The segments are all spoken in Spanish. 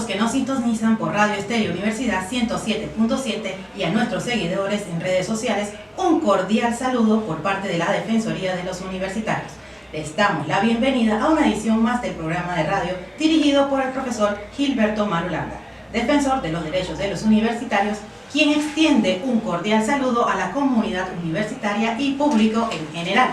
los que nos sintonizan por Radio Estéreo Universidad 107.7 y a nuestros seguidores en redes sociales, un cordial saludo por parte de la Defensoría de los Universitarios. Les damos la bienvenida a una edición más del programa de radio dirigido por el profesor Gilberto Marulanda, defensor de los derechos de los universitarios, quien extiende un cordial saludo a la comunidad universitaria y público en general.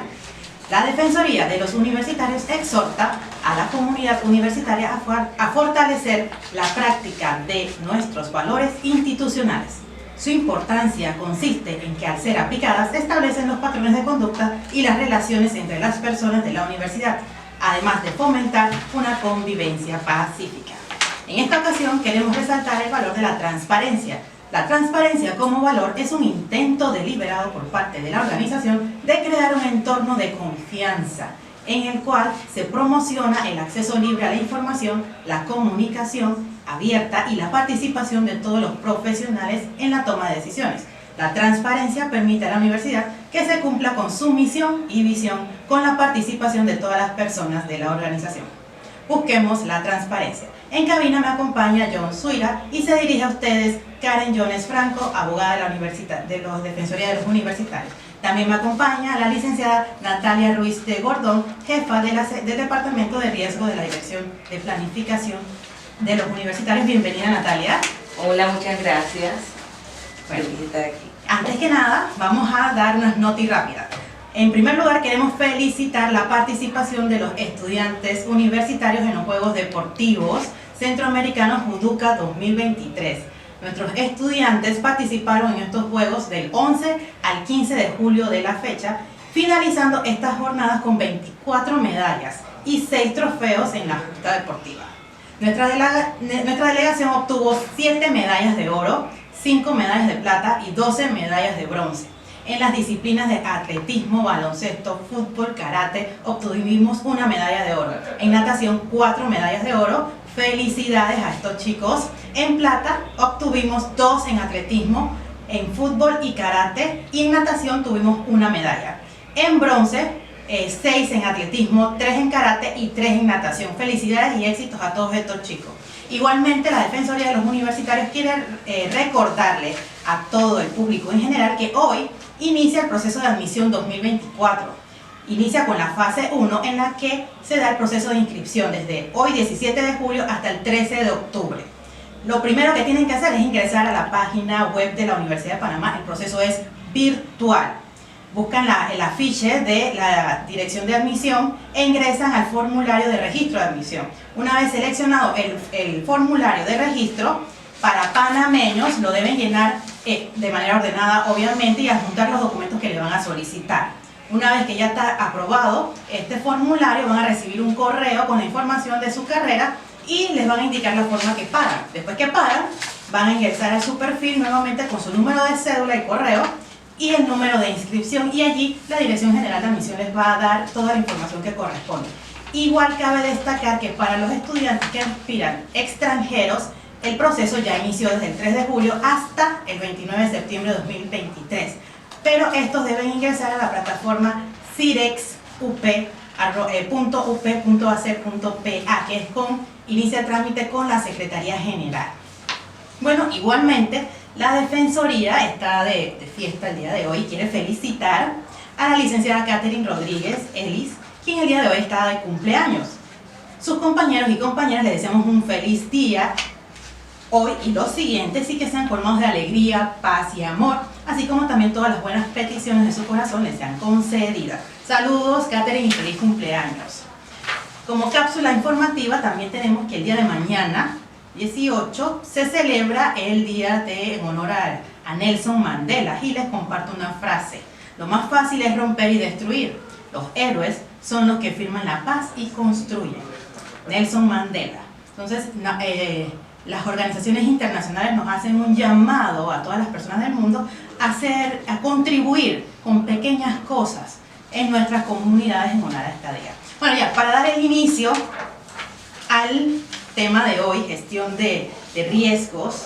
La Defensoría de los Universitarios exhorta a la comunidad universitaria a fortalecer la práctica de nuestros valores institucionales. Su importancia consiste en que al ser aplicadas se establecen los patrones de conducta y las relaciones entre las personas de la universidad, además de fomentar una convivencia pacífica. En esta ocasión queremos resaltar el valor de la transparencia. La transparencia como valor es un intento deliberado por parte de la organización de crear un entorno de confianza en el cual se promociona el acceso libre a la información, la comunicación abierta y la participación de todos los profesionales en la toma de decisiones. La transparencia permite a la universidad que se cumpla con su misión y visión con la participación de todas las personas de la organización. Busquemos la transparencia. En cabina me acompaña John Suira y se dirige a ustedes Karen Jones Franco, abogada de la Defensoría de los Universitarios. También me acompaña la licenciada Natalia Ruiz de Gordón, jefa del Departamento de Riesgo de la Dirección de Planificación de los Universitarios. Bienvenida, Natalia. Hola, muchas gracias. Bueno, Feliz de estar aquí. Antes que nada, vamos a dar unas notas rápidas. En primer lugar, queremos felicitar la participación de los estudiantes universitarios en los Juegos Deportivos Centroamericanos Juduca 2023. Nuestros estudiantes participaron en estos Juegos del 11 al 15 de julio de la fecha, finalizando estas jornadas con 24 medallas y 6 trofeos en la justa deportiva. Nuestra delegación obtuvo 7 medallas de oro, 5 medallas de plata y 12 medallas de bronce. En las disciplinas de atletismo, baloncesto, fútbol, karate, obtuvimos una medalla de oro. En natación, 4 medallas de oro. Felicidades a estos chicos. En plata, obtuvimos 2 en atletismo, en fútbol y karate. Y en natación tuvimos una medalla. En bronce, 6 en atletismo, 3 en karate y 3 en natación. Felicidades y éxitos a todos estos chicos. Igualmente, la Defensoría de los Universitarios quiere recordarle a todo el público en general que hoy inicia el proceso de admisión 2024. Inicia con la fase 1 en la que se da el proceso de inscripción desde hoy 17 de julio hasta el 13 de octubre. Lo primero que tienen que hacer es ingresar a la página web de la Universidad de Panamá. El proceso es virtual. Buscan el afiche de la dirección de admisión e ingresan al formulario de registro de admisión. Una vez seleccionado el formulario de registro, para panameños lo deben llenar de manera ordenada, obviamente, y adjuntar los documentos que le van a solicitar. Una vez que ya está aprobado este formulario, van a recibir un correo con la información de su carrera y les van a indicar la forma que pagan. Después que pagan, van a ingresar a su perfil nuevamente con su número de cédula y correo y el número de inscripción, y allí la Dirección General de Admisión les va a dar toda la información que corresponde. Igual cabe destacar que para los estudiantes que aspiran extranjeros, el proceso ya inició desde el 3 de julio hasta el 29 de septiembre de 2023. Pero estos deben ingresar a la plataforma cirexup.up.ac.pa, que es inicia el trámite con la Secretaría General. Bueno, igualmente, la Defensoría está de fiesta el día de hoy y quiere felicitar a la licenciada Catherine Rodríguez Ellis, quien el día de hoy está de cumpleaños. Sus compañeros y compañeras les deseamos un feliz día hoy y los siguientes, y que sean colmados de alegría, paz y amor, así como también todas las buenas peticiones de su corazón les sean concedidas. Saludos, Catherine, y feliz cumpleaños. Como cápsula informativa también tenemos que el día de mañana, 18, se celebra el día en honor a Nelson Mandela, y les comparto una frase: lo más fácil es romper y destruir, los héroes son los que firman la paz y construyen. Nelson Mandela. Entonces, las organizaciones internacionales nos hacen un llamado a todas las personas del mundo a contribuir con pequeñas cosas en nuestras comunidades en honor a esta día. Bueno, ya, para dar el inicio al tema de hoy, gestión de riesgos,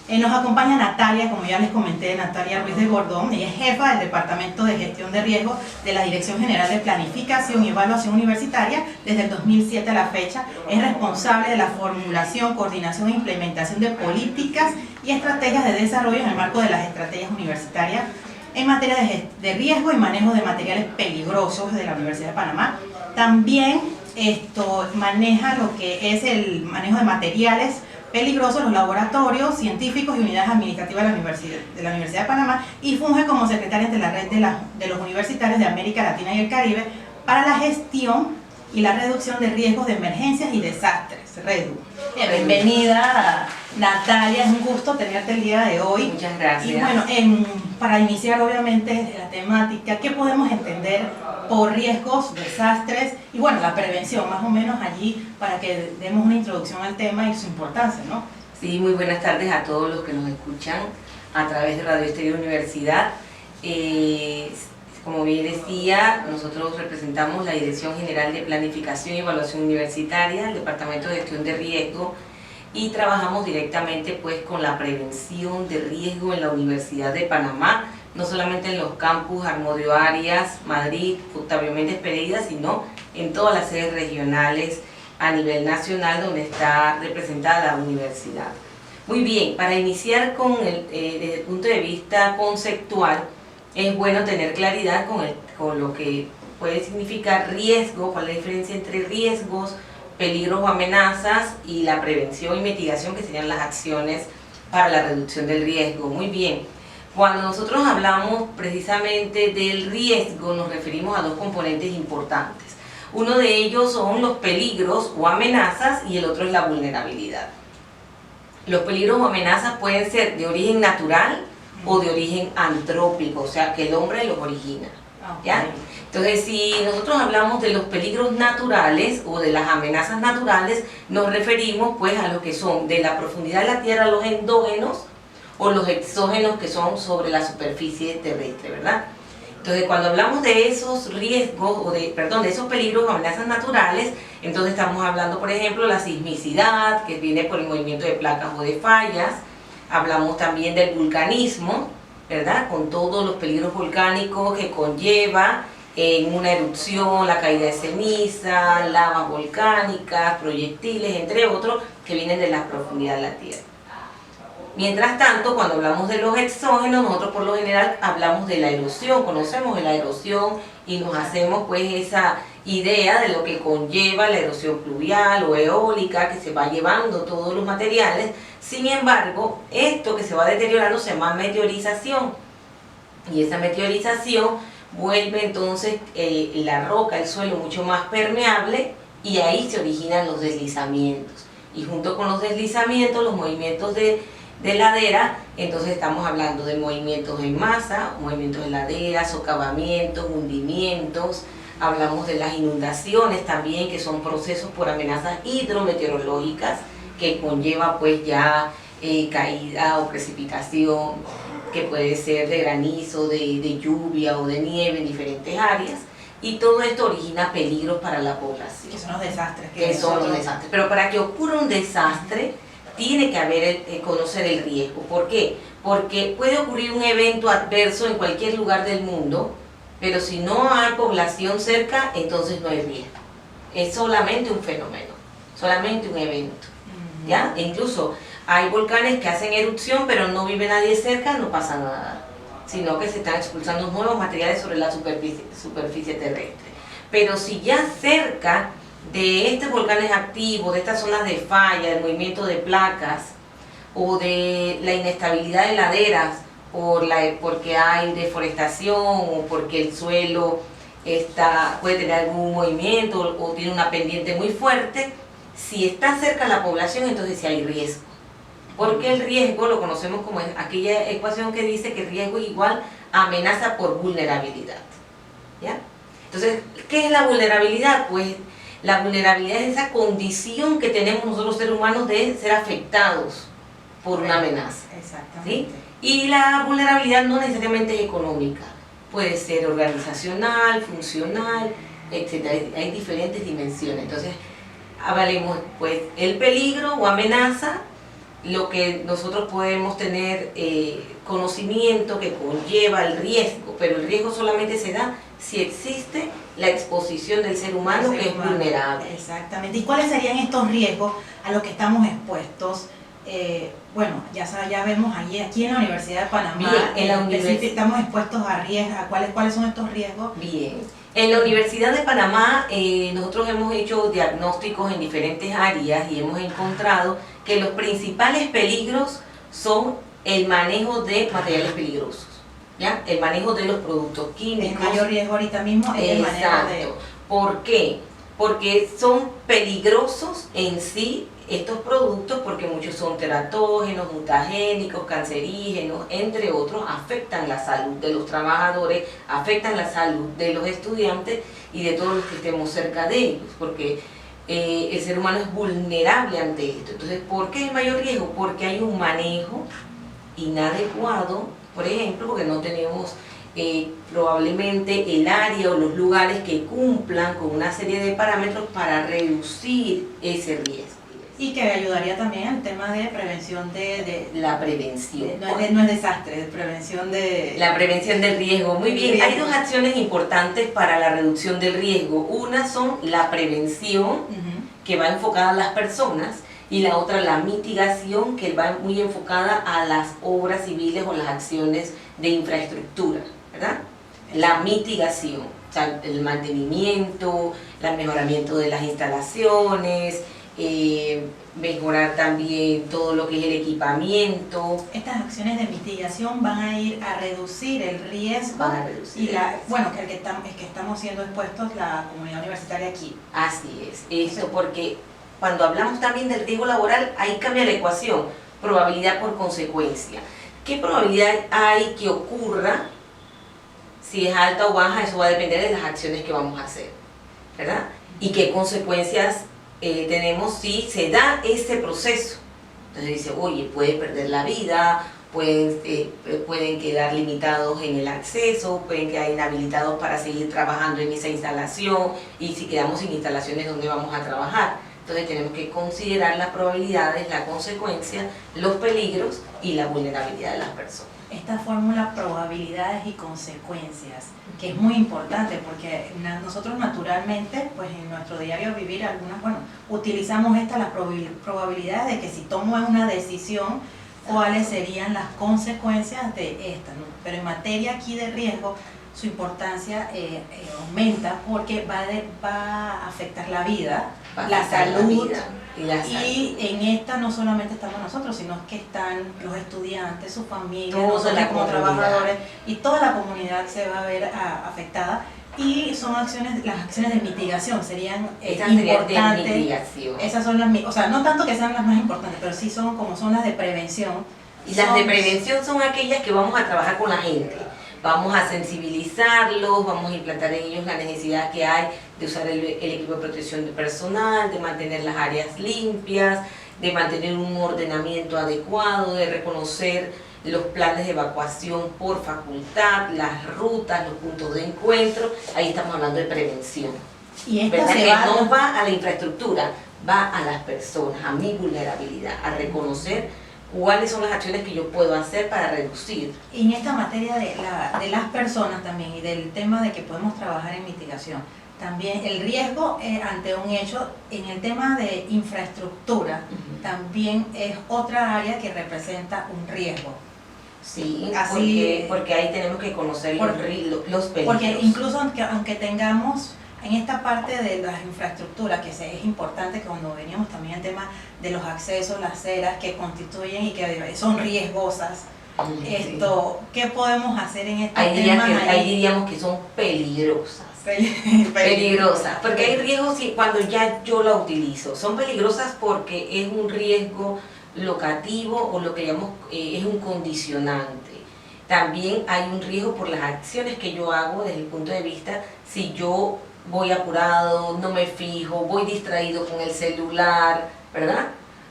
Nos acompaña Natalia, como ya les comenté, Natalia Ruiz de Gordón. Ella es jefa del Departamento de Gestión de Riesgos de la Dirección General de Planificación y Evaluación Universitaria desde el 2007 a la fecha. Es responsable de la formulación, coordinación e implementación de políticas y estrategias de desarrollo en el marco de las estrategias universitarias en materia de riesgo y manejo de materiales peligrosos de la Universidad de Panamá. También maneja lo que es el manejo de materiales peligrosos, los laboratorios científicos y unidades administrativas de la Universidad de Panamá, y funge como secretaria ante la red de los universitarios de América Latina y el Caribe para la gestión y la reducción de riesgos de emergencias y desastres, REDU. Bienvenida, Natalia, es un gusto tenerte el día de hoy. Muchas gracias. Y bueno, para iniciar obviamente la temática, ¿qué podemos entender por riesgos, desastres y bueno, la prevención, más o menos allí, para que demos una introducción al tema y su importancia, ¿no? Sí, muy buenas tardes a todos los que nos escuchan a través de Radio Estéreo Universidad. Como bien decía, nosotros representamos la Dirección General de Planificación y Evaluación Universitaria, el Departamento de Gestión de Riesgo, y trabajamos directamente pues con la prevención de riesgo en la Universidad de Panamá, no solamente en los campus Armodio Arias, Madrid, Octavio Méndez Pereira, sino en todas las sedes regionales a nivel nacional donde está representada la universidad. Muy bien, para iniciar desde el punto de vista conceptual, es bueno tener claridad con lo que puede significar riesgo, cuál es la diferencia entre riesgos, peligros o amenazas y la prevención y mitigación, que serían las acciones para la reducción del riesgo. Muy bien, cuando nosotros hablamos precisamente del riesgo nos referimos a dos componentes importantes. Uno de ellos son los peligros o amenazas y el otro es la vulnerabilidad. Los peligros o amenazas pueden ser de origen natural o de origen antrópico, o sea que el hombre los origina, ¿ya? Entonces, si nosotros hablamos de los peligros naturales o de las amenazas naturales, nos referimos pues a lo que son de la profundidad de la tierra, los endógenos, o los exógenos, que son sobre la superficie terrestre, ¿verdad? Entonces, cuando hablamos de esos riesgos, de esos peligros o amenazas naturales, entonces estamos hablando, por ejemplo, de la sismicidad, que viene por el movimiento de placas o de fallas. Hablamos también del vulcanismo, ¿verdad? Con todos los peligros volcánicos que conlleva en una erupción, la caída de ceniza, lavas volcánicas, proyectiles, entre otros, que vienen de la profundidad de la Tierra. Mientras tanto, cuando hablamos de los exógenos, nosotros por lo general hablamos de la erosión, conocemos de la erosión y nos hacemos pues esa idea de lo que conlleva la erosión pluvial o eólica, que se va llevando todos los materiales. Sin embargo, esto que se va deteriorando se llama meteorización, y esa meteorización vuelve entonces la roca, el suelo mucho más permeable, y ahí se originan los deslizamientos. Y junto con los deslizamientos, los movimientos de ladera, entonces estamos hablando de movimientos en masa, movimientos de ladera, socavamientos, hundimientos. Hablamos de las inundaciones también, que son procesos por amenazas hidrometeorológicas, que conlleva pues ya caída o precipitación, que puede ser de granizo, de lluvia o de nieve en diferentes áreas, y todo esto origina peligros para la población. Que son los desastres. Los desastres. Pero para que ocurra un desastre, tiene que haber conocer el riesgo. ¿Por qué? Porque puede ocurrir un evento adverso en cualquier lugar del mundo, pero si no hay población cerca, entonces no hay riesgo. Es solamente un fenómeno, solamente un evento, ¿ya? E incluso hay volcanes que hacen erupción, pero no vive nadie cerca, no pasa nada, sino que se están expulsando nuevos materiales sobre la superficie terrestre. Pero si ya cerca de estos volcanes activos, de estas zonas de falla, del movimiento de placas o de la inestabilidad de laderas porque hay deforestación o porque el suelo puede tener algún movimiento o tiene una pendiente muy fuerte, si está cerca la población, entonces sí hay riesgo. Porque el riesgo lo conocemos como aquella ecuación que dice que riesgo es igual a amenaza por vulnerabilidad, ¿ya? Entonces, ¿qué es la vulnerabilidad? Pues la vulnerabilidad es esa condición que tenemos nosotros seres humanos de ser afectados por una amenaza. Exactamente. ¿Sí? Y la vulnerabilidad no necesariamente es económica, puede ser organizacional, funcional, etc. Hay diferentes dimensiones. Entonces, hablemos pues el peligro o amenaza lo que nosotros podemos tener conocimiento que conlleva el riesgo, pero el riesgo solamente se da si existe la exposición del ser humano que es vulnerable. Exactamente. ¿Y cuáles serían estos riesgos a los que estamos expuestos? Bueno, ya vemos aquí en la Universidad de Panamá, estamos expuestos a riesgos. ¿Cuáles son estos riesgos? Bien, en la Universidad de Panamá nosotros hemos hecho diagnósticos en diferentes áreas y hemos encontrado que los principales peligros son el manejo de materiales peligrosos, ¿ya? El manejo de los productos químicos. El mayor riesgo ahorita mismo es el manejo de... ¿Por qué? Porque son peligrosos en sí estos productos, porque muchos son teratógenos, mutagénicos, cancerígenos, entre otros, afectan la salud de los trabajadores, afectan la salud de los estudiantes y de todos los que estemos cerca de ellos, porque el ser humano es vulnerable ante esto. Entonces, ¿por qué el mayor riesgo? Porque hay un manejo inadecuado, por ejemplo, porque no tenemos probablemente el área o los lugares que cumplan con una serie de parámetros para reducir ese riesgo. Y que ayudaría también al tema de prevención la prevención. No es desastre, de prevención de... La prevención del riesgo. Muy bien, hay dos acciones importantes para la reducción del riesgo. Una son la prevención, que va enfocada a las personas, y la otra la mitigación, que va muy enfocada a las obras civiles o las acciones de infraestructura, ¿verdad? La mitigación, o sea, el mantenimiento, el mejoramiento de las instalaciones, mejorar también todo lo que es el equipamiento. Estas acciones de mitigación van a ir a reducir el riesgo bueno, que estamos siendo expuestos la comunidad universitaria aquí. Así es, esto porque cuando hablamos también del riesgo laboral, ahí cambia la ecuación, probabilidad por consecuencia. ¿Qué probabilidad hay que ocurra? Si es alta o baja, eso va a depender de las acciones que vamos a hacer, ¿verdad? Y qué consecuencias tenemos si se da ese proceso. Entonces dice, oye, puede perder la vida, pueden quedar limitados en el acceso, pueden quedar inhabilitados para seguir trabajando en esa instalación, y si quedamos sin instalaciones, ¿dónde vamos a trabajar? Entonces tenemos que considerar las probabilidades, la consecuencia, los peligros y la vulnerabilidad de las personas. Esta fórmula probabilidades y consecuencias, que es muy importante porque nosotros naturalmente, pues en nuestro diario vivir, utilizamos las probabilidades de que si tomo una decisión, cuáles serían las consecuencias de esta, ¿no? Pero en materia aquí de riesgo, su importancia aumenta porque va a afectar la vida, la salud. Y en esta no solamente estamos nosotros, sino que están los estudiantes, sus familias, nosotros como trabajadores, y toda la comunidad se va a ver afectada. Y son las acciones de mitigación serían importantes. De mitigación. Esas son no tanto que sean las más importantes, pero sí son las de prevención. Y las de prevención son aquellas que vamos a trabajar con la gente. Vamos a sensibilizarlos, vamos a implantar en ellos la necesidad que hay de usar el equipo de protección de personal, de mantener las áreas limpias, de mantener un ordenamiento adecuado, de reconocer los planes de evacuación por facultad, las rutas, los puntos de encuentro. Ahí estamos hablando de prevención. Y esto no va a la infraestructura, va a las personas, a mi vulnerabilidad, a reconocer cuáles son las acciones que yo puedo hacer para reducir. Y en esta materia de las personas también, y del tema de que podemos trabajar en mitigación, también el riesgo ante un hecho, en el tema de infraestructura, también es otra área que representa un riesgo. Sí, porque ahí tenemos que conocer los peligros. Porque incluso aunque tengamos en esta parte de las infraestructuras, que es importante, que cuando veníamos también el tema de los accesos, las aceras que constituyen y que son riesgosas, ¿qué podemos hacer en este tema? Ahí diríamos que son peligrosas. Peligrosas, porque hay riesgos cuando ya yo la utilizo. Son peligrosas porque es un riesgo locativo o lo que llamamos es un condicionante. También hay un riesgo por las acciones que yo hago desde el punto de vista, si yo voy apurado, no me fijo, voy distraído con el celular, ¿verdad?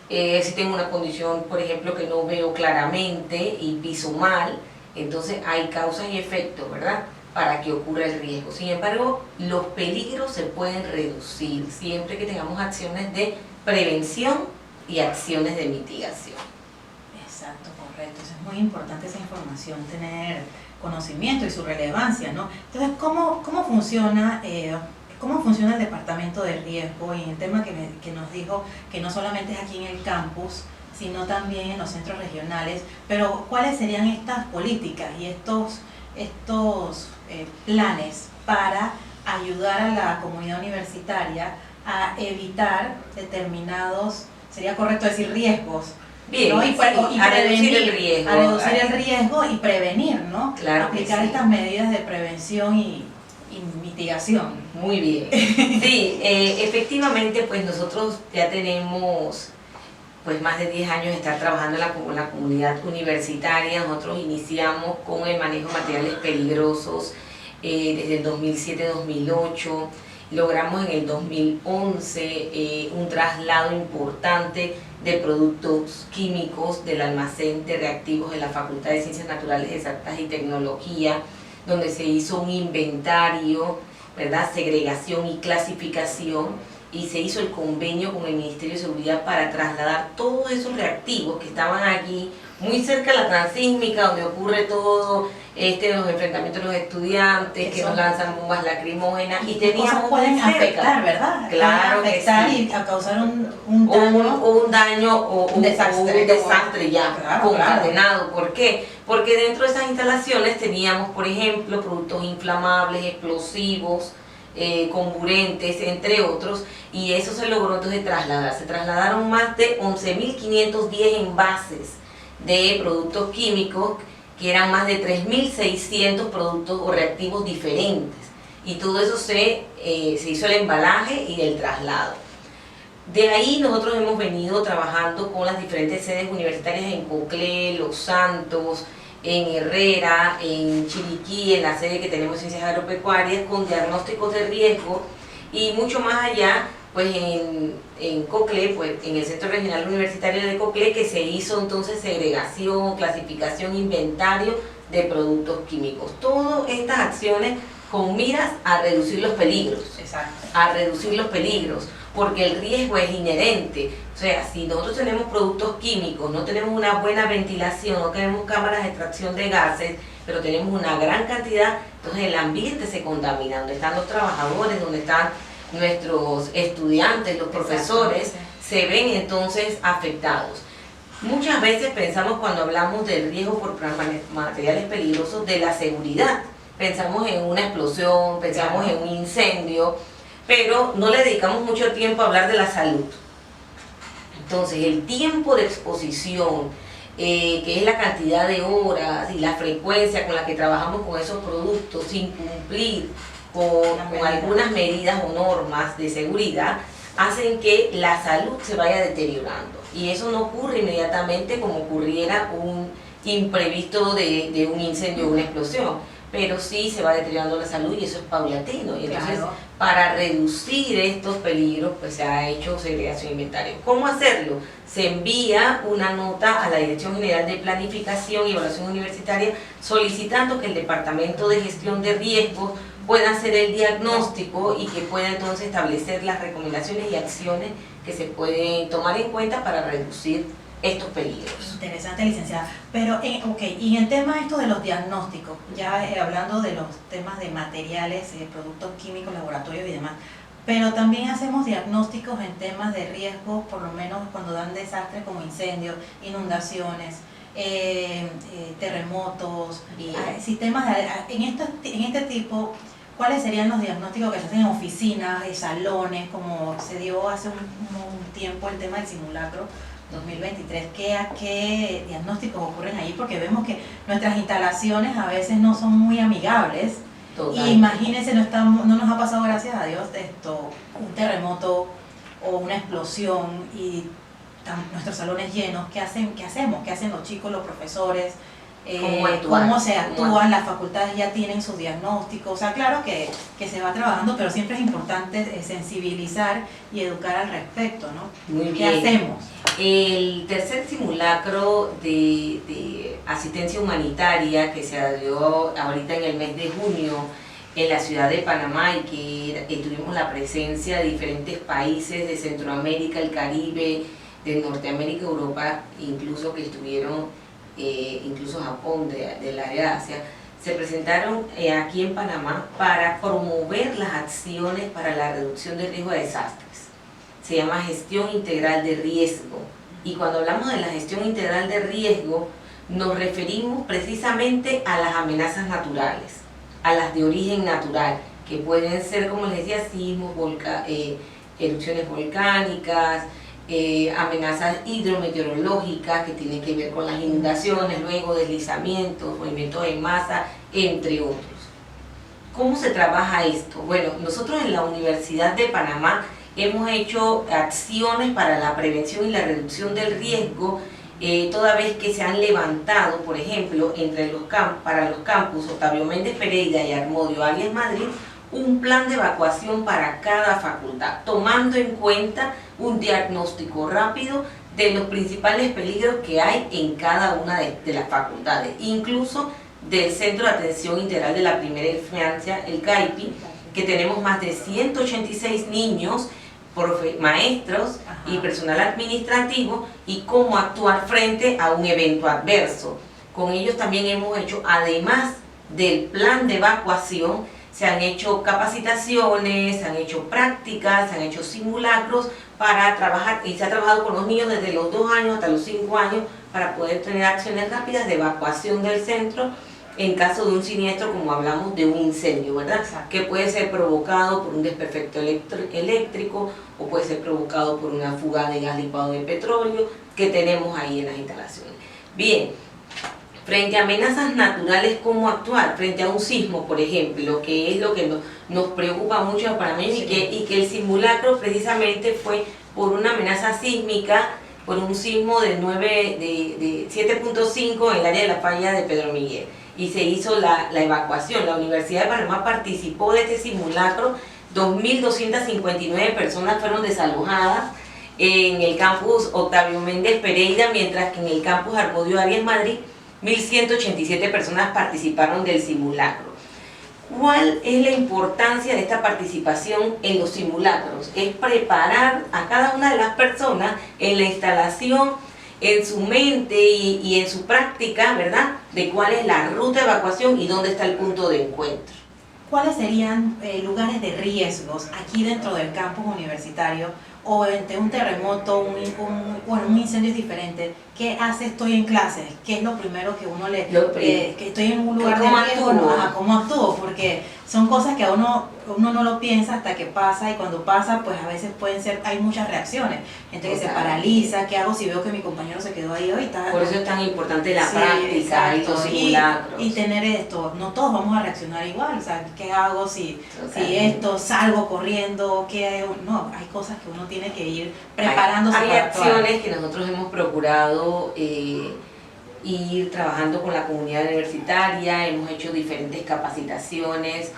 Si tengo una condición, por ejemplo, que no veo claramente y piso mal, entonces hay causas y efectos, ¿verdad?, para que ocurra el riesgo. Sin embargo, los peligros se pueden reducir siempre que tengamos acciones de prevención y acciones de mitigación. Exacto, correcto. Eso es muy importante, esa información, tener conocimiento y su relevancia, ¿no? Entonces, ¿cómo funciona el departamento de riesgo? Y el tema que nos dijo que no solamente es aquí en el campus, sino también en los centros regionales, pero ¿cuáles serían estas políticas y estos planes para ayudar a la comunidad universitaria a evitar determinados, sería correcto decir, riesgos? Bien, ¿no? a reducir el riesgo. A reducir el riesgo y prevenir, ¿no? Claro. Aplicar estas medidas de prevención y mitigación. Muy bien. Sí, efectivamente, pues nosotros ya tenemos pues más de 10 años de estar trabajando con la comunidad universitaria. Nosotros iniciamos con el manejo de materiales peligrosos desde el 2007-2008. Logramos en el 2011 un traslado importante de productos químicos del almacén de reactivos de la Facultad de Ciencias Naturales, Exactas y Tecnología, donde se hizo un inventario, ¿verdad?, segregación y clasificación, y se hizo el convenio con el Ministerio de Seguridad para trasladar todos esos reactivos que estaban aquí, muy cerca de la transísmica, donde ocurre todo los enfrentamientos de los estudiantes, que nos lanzan bombas lacrimógenas, y teníamos pueden afectar, ¿verdad? Claro, pueden afectar, que sí. Y a causar un daño. Un daño o un desastre ya claro, concatenado. ¿Por qué? Porque dentro de esas instalaciones teníamos, por ejemplo, productos inflamables, explosivos, comburentes, entre otros, y eso se logró entonces trasladar. Se trasladaron más de 11.510 envases de productos químicos, que eran más de 3.600 productos o reactivos diferentes, y todo eso se hizo el embalaje y el traslado. De ahí nosotros hemos venido trabajando con las diferentes sedes universitarias en Coclé, Los Santos, en Herrera, en Chiriquí, en la sede que tenemos de Ciencias Agropecuarias, con diagnósticos de riesgo, y mucho más allá, pues en Coclé, pues en el Centro Regional Universitario de Coclé, que se hizo entonces segregación, clasificación, inventario de productos químicos. Todas estas acciones con miras a reducir los peligros. Exacto. A reducir los peligros, porque el riesgo es inherente. O sea, si nosotros tenemos productos químicos, no tenemos una buena ventilación, no tenemos cámaras de extracción de gases, pero tenemos una gran cantidad, entonces el ambiente se contamina, donde están los trabajadores, donde están nuestros estudiantes, los profesores, se ven entonces afectados. Muchas veces pensamos, cuando hablamos del riesgo por materiales peligrosos, de la seguridad. Pensamos en una explosión, pensamos en un incendio, pero no le dedicamos mucho tiempo a hablar de la salud. Entonces, el tiempo de exposición, que es la cantidad de horas y la frecuencia con la que trabajamos con esos productos sin cumplir con algunas medidas o normas de seguridad, hacen que la salud se vaya deteriorando. Y eso no ocurre inmediatamente como ocurriera un imprevisto de un incendio o una explosión, pero sí se va deteriorando la salud, y eso es paulatino. Y entonces, claro, para reducir estos peligros, pues se ha hecho segregación de inventario. ¿Cómo hacerlo? Se envía una nota a la Dirección General de Planificación y Evaluación Universitaria solicitando que el Departamento de Gestión de Riesgos pueda hacer el diagnóstico y que pueda entonces establecer las recomendaciones y acciones que se pueden tomar en cuenta para reducir estos peligros. Interesante, licenciada. Pero, y en el tema esto de los diagnósticos, ya hablando de los temas de materiales, productos químicos, laboratorios y demás, pero también hacemos diagnósticos en temas de riesgo, por lo menos cuando dan desastres como incendios, inundaciones, terremotos, sistemas en este tipo. ¿Cuáles serían los diagnósticos que se hacen en oficinas, en salones, como se dio hace un tiempo el tema del simulacro 2023? ¿Qué diagnósticos ocurren ahí? Porque vemos que nuestras instalaciones a veces no son muy amigables. Y imagínense, no nos ha pasado, gracias a Dios, un terremoto o una explosión y nuestros salones llenos. ¿Qué hacemos? ¿Qué hacen los chicos, los profesores? ¿Cómo se actúan? Las facultades ya tienen sus diagnósticos. O sea, claro que se va trabajando, pero siempre es importante sensibilizar y educar al respecto, ¿no? Muy bien. ¿Qué hacemos? El tercer simulacro de asistencia humanitaria que se dio ahorita en el mes de junio en la ciudad de Panamá, y que tuvimos la presencia de diferentes países de Centroamérica, el Caribe, de Norteamérica, Europa, incluso que estuvieron, incluso Japón, del área de Asia, se presentaron aquí en Panamá para promover las acciones para la reducción del riesgo de desastres. Se llama gestión integral de riesgo. Y cuando hablamos de la gestión integral de riesgo, nos referimos precisamente a las amenazas naturales, a las de origen natural, que pueden ser, como les decía, sismos, erupciones volcánicas, amenazas hidrometeorológicas que tienen que ver con las inundaciones, luego deslizamientos, movimientos en masa, entre otros. ¿Cómo se trabaja esto? Bueno, nosotros en la Universidad de Panamá hemos hecho acciones para la prevención y la reducción del riesgo, toda vez que se han levantado, por ejemplo, para los campus Octavio Méndez Pereira y Harmodio Arias Madrid, un plan de evacuación para cada facultad, tomando en cuenta un diagnóstico rápido de los principales peligros que hay en cada una de las facultades, incluso del Centro de Atención Integral de la Primera Infancia, el CAIPI, que tenemos más de 186 niños, maestros y personal administrativo, y cómo actuar frente a un evento adverso. Con ellos también hemos hecho, además del plan de evacuación, se han hecho capacitaciones, se han hecho prácticas, se han hecho simulacros para trabajar, y se ha trabajado con los niños desde los 2 años hasta los 5 años para poder tener acciones rápidas de evacuación del centro en caso de un siniestro, como hablamos de un incendio, ¿verdad? Exacto. Que puede ser provocado por un desperfecto eléctrico o puede ser provocado por una fuga de gas licuado de petróleo que tenemos ahí en las instalaciones. Bien, frente a amenazas naturales, ¿cómo actuar? Frente a un sismo, por ejemplo, que es lo que nos preocupa mucho a Panamá, sí. y que el simulacro precisamente fue por una amenaza sísmica, por un sismo de 7.5 en el área de la falla de Pedro Miguel. Y se hizo la evacuación. La Universidad de Panamá participó de este simulacro. 2.259 personas fueron desalojadas en el campus Octavio Méndez Pereira, mientras que en el campus Harmodio Arias Madrid 1.187 personas participaron del simulacro. ¿Cuál es la importancia de esta participación en los simulacros? Es preparar a cada una de las personas en la instalación, en su mente y en su práctica, ¿verdad?, de cuál es la ruta de evacuación y dónde está el punto de encuentro. ¿Cuáles serían lugares de riesgos aquí dentro del campus universitario o ante un terremoto, un incendio diferente? ¿Qué hace? Estoy en clases. ¿Qué es lo primero que uno que estoy en un lugar de riesgo? ¿Cómo actúo? Porque son cosas que uno no lo piensa hasta que pasa, y cuando pasa, pues a veces hay muchas reacciones. Gente que se paraliza. ¿Qué hago si veo que mi compañero se quedó ahí hoy? Por eso es tan importante la práctica y los simulacros. Y tener esto, no todos vamos a reaccionar igual. O sea, ¿qué hago si esto, salgo corriendo? No, hay cosas que uno tiene que ir preparándose. Hay acciones que nosotros hemos procurado ir trabajando con la comunidad universitaria. Hemos hecho diferentes capacitaciones,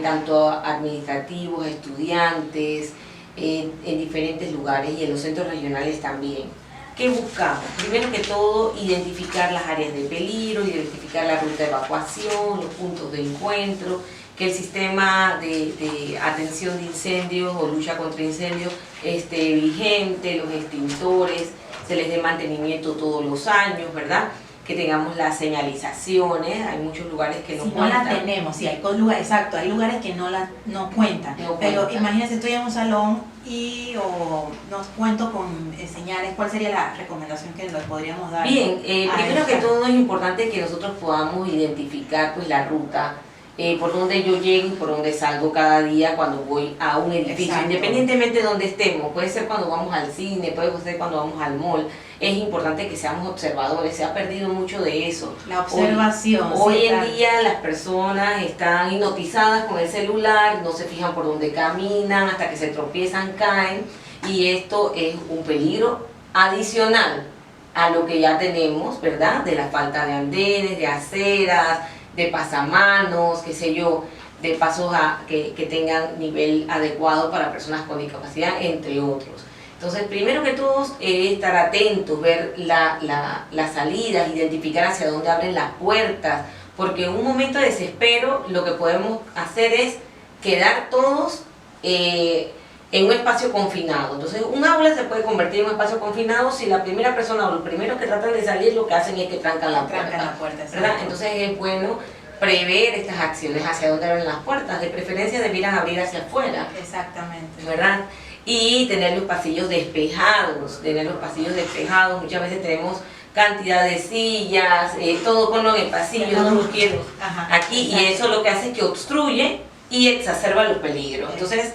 tanto administrativos, estudiantes, en diferentes lugares y en los centros regionales también. ¿Qué buscamos? Primero que todo, identificar las áreas de peligro, identificar la ruta de evacuación, los puntos de encuentro, que el sistema de atención de incendios o lucha contra incendios esté vigente, los extintores se les dé mantenimiento todos los años, ¿verdad? Que tengamos las señalizaciones. Hay muchos lugares que no cuentan. No las tenemos, sí, hay lugares, exacto, hay lugares que no cuentan. Pero imagínense, estoy en un salón o no cuento con señales. ¿Cuál sería la recomendación que nos podríamos dar? Bien, primero que todo es importante que nosotros podamos identificar pues la ruta, por donde yo llego y por donde salgo cada día cuando voy a un edificio. Exacto. Independientemente de donde estemos, puede ser cuando vamos al cine, puede ser cuando vamos al mall. Es importante que seamos observadores. Se ha perdido mucho de eso. La observación. Hoy en día las personas están hipnotizadas con el celular, no se fijan por dónde caminan, hasta que se tropiezan, caen, y esto es un peligro adicional a lo que ya tenemos, ¿verdad? De la falta de andenes, de aceras, de pasamanos, qué sé yo, de pasos que tengan nivel adecuado para personas con discapacidad, entre otros. Entonces, primero que todo, estar atentos, ver las salidas, identificar hacia dónde abren las puertas, porque en un momento de desespero lo que podemos hacer es quedar todos en un espacio confinado. Entonces un aula se puede convertir en un espacio confinado si la primera persona o los primeros que tratan de salir lo que hacen es que trancan la puerta, ¿verdad? Entonces es bueno prever estas acciones, hacia dónde abren las puertas, de preferencia debieran abrir hacia afuera. Exactamente. ¿Verdad? Y tener los pasillos despejados, muchas veces tenemos cantidad de sillas, todo con en el pasillo, no lo quiero aquí, exacto. Y eso lo que hace es que obstruye y exacerba los peligros. Entonces,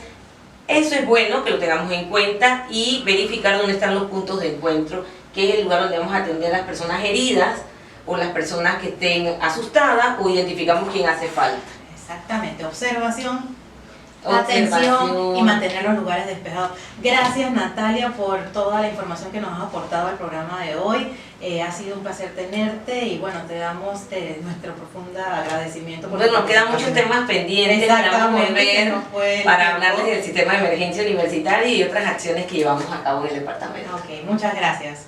eso es bueno que lo tengamos en cuenta y verificar dónde están los puntos de encuentro, que es el lugar donde vamos a atender a las personas heridas o las personas que estén asustadas o identificamos quién hace falta. Exactamente, observación, atención y mantener los lugares despejados. Gracias, Natalia, por toda la información que nos has aportado al programa de hoy. Ha sido un placer tenerte y bueno, te damos nuestro profundo agradecimiento. Bueno, nos quedan muchos temas pendientes para hablarles del sistema de emergencia universitaria y otras acciones que llevamos a cabo en el departamento. Ok, muchas gracias.